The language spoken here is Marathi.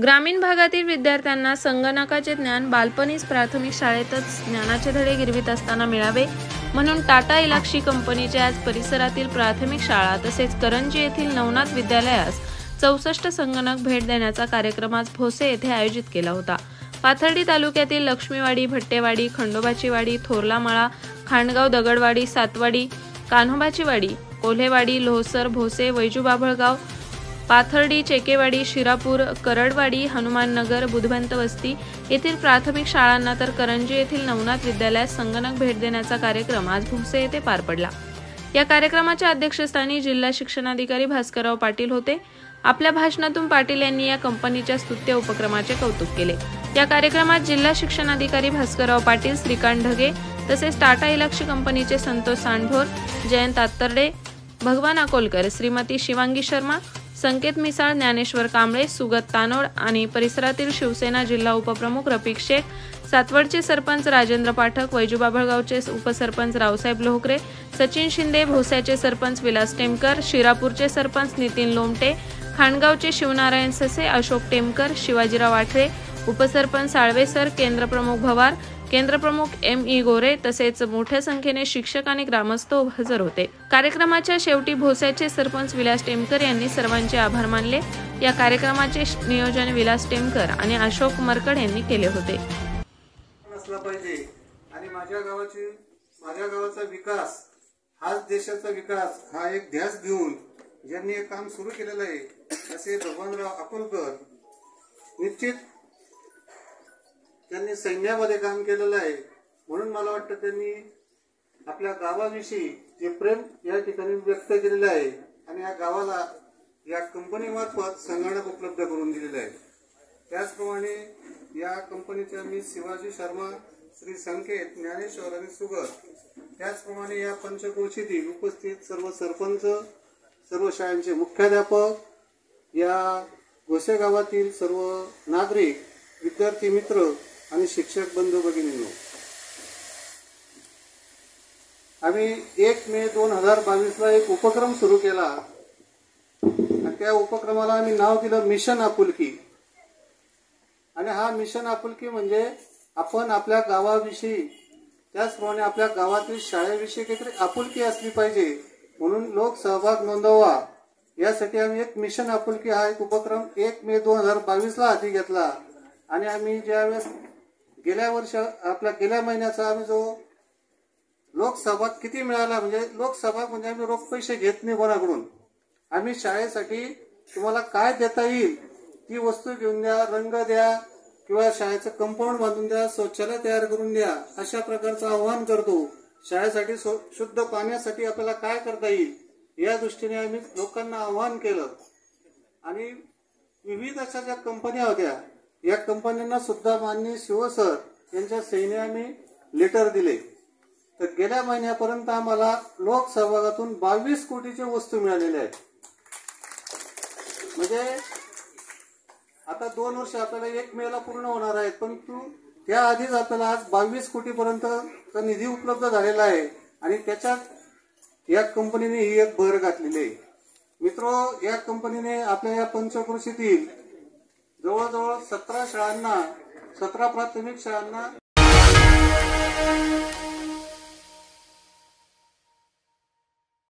ग्रामीण भागातील विद्यार्थ्यांना संगणकाचे ज्ञान बालपणीच प्राथमिक शाळेतच ज्ञानाचे धडे गिरवित असताना मिळावे म्हणून टाटा इलाक्षी कंपनीचे आज परिसरातील प्राथमिक शाळा तसेच करंजी येथील नवनाथ विद्यालयास 64 संगणक भेट देण्याचा कार्यक्रम आज भोसे येथे आयोजित केला होता। पाथर्डी तालुक्यातील लक्ष्मीवाडी, भट्टेवाडी, खंडोबाची वाडी, थोरलामळा, खांडगाव, दगडवाडी, सातवाडी, कान्होबाची वाडी, कोल्हेवाडी, लोहसर, भोसे, वैजूबाभळगाव, पाथर्डी, चेकेवाडी, शिरापूर, करडवाडी, हनुमाननगर, बुधवंत वस्ती येथील प्राथमिक शाळांना तर करंजी येथील नवनाथ विद्यालयास संगणक भेट देण्याचा कार्यक्रम आज भोसे येथे पार पडला। या कार्यक्रमाच्या अध्यक्षस्थानी जिल्हा शिक्षणाधिकारी भास्करराव पाटील होते। आपल्या भाषणातून पाटील यांनी या कंपनीच्या स्तुत्य उपक्रमाचे कौतुक केले। या कार्यक्रमात जिल्हा शिक्षणाधिकारी भास्करराव पाटील, श्रीकांत ढगे तसेच टाटा इलाक्षी कंपनीचे संतोष सांढोर, जयंत आत्तर्डे, भगवान अकोलकर, श्रीमती शिवांगी शर्मा, संकेत मिसाळ, ज्ञानेश्वर कांबळे, सुगत तानोड आणि परिसरातील शिवसेना जिल्हा उपप्रमुख रफिक शेख, सातवडचे सरपंच राजेंद्र पाठक, वैजूबाभळगावचे उपसरपंच रावसाहेब लोहकरे, सचिन शिंदे, भोस्याचे सरपंच विलास टेमकर, शिरापूरचे सरपंच नितीन लोमटे, खांडगावचे शिवनारायण ससे, अशोक टेमकर, शिवाजीराव आठरे, उपसरपंच साळवेसर, केंद्रप्रमुख भवार, केंद्रप्रमुख M.E. गोरे तसेच मोठ्या संख्येने शिक्षक आणि ग्रामस्थ हजर होते। कार्यक्रमाच्या शेवटी भोस्याचे सरपंच विलास टेमकर यांनी सर्वांचे आभार मानले। या कार्यक्रमाचे नियोजन विलास टेमकर आणि अशोक मरकड यांनी केले होते। असला पाहिजे आणि माझ्या गावाचा विकास हाच देशाचा विकास हा एक ध्यास घेऊन ज्यांनी हे काम सुरू केलेलं आहे असे भगवानराव अकोलकर निश्चित त्यांनी सैन्यामध्ये काम केलेलं आहे म्हणून मला वाटतं त्यांनी आपल्या गावाविषयी जे प्रेम या ठिकाणी व्यक्त केलेलं आहे आणि या गावाला या कंपनीमार्फत संगणक उपलब्ध करून दिलेलं आहे। त्याचप्रमाणे या कंपनीच्या मी शिवाजी शर्मा, श्री संकेत, ज्ञानेश्वर आणि सुगत त्याचप्रमाणे या पंचक्रोशीतील उपस्थित सर्व सरपंच, सर्व शाळांचे मुख्याध्यापक, या भोसे गावातील सर्व नागरिक, विद्यार्थी मित्र आणि शिक्षक बंधू भगिनींनो, आम्ही 1 मे 2022 ला एक उपक्रम सुरू केला आणि त्या उपक्रमाला आम्ही नाव दिलं मिशन आपुलकी। आणि हा मिशन आपुलकी म्हणजे आपण आपल्या गावाविषयी त्याचप्रमाणे आपल्या गावातील शाळेविषयी काहीतरी आपुलकी असली पाहिजे म्हणून लोक सहभाग नोंदवा यासाठी आम्ही एक मिशन आपुलकी हा एक उपक्रम 1 मे 2022 ला हाती घेतला। आणि आम्ही ज्यावेळेस गेल्या महिन्याचा आम्ही जो लोकसहभाग किती मिळाला म्हणजे लोकसहभाग म्हणजे आम्ही रोख पैसे घेत नाही कोणाकडून, आम्ही शाळेसाठी तुम्हाला काय देता येईल ती वस्तू घेऊन द्या, रंग द्या किंवा शाळेचं कंपाऊंड बांधून द्या, शौचालय तयार करून द्या अशा प्रकारचं आवाहन करतो। शाळेसाठी शुद्ध पाण्यासाठी आपल्याला काय करता येईल या दृष्टीने आम्ही लोकांना आवाहन केलं। आणि विविध अशा ज्या कंपन्या होत्या या कंपन्यांना सुद्धा माननीय शिवसर यांच्या सहीने आम्ही लेटर दिले। तर गेल्या महिन्यापर्यंत आम्हाला लोकसहभागातून 22 कोटीच्या वस्तू मिळालेल्या आहेत। म्हणजे आता 2 वर्ष आपल्याला 1 मे ला पूर्ण होणार आहेत, परंतु त्याआधीच आपल्याला आज 22 कोटीपर्यंत निधी उपलब्ध झालेला आहे आणि त्याच्यात या कंपनीने ही एक भर घातलेली आहे। मित्रो, या कंपनीने आपल्या या पंचक्रोशीतील जवळजवळ 17 प्राथमिक शाळांना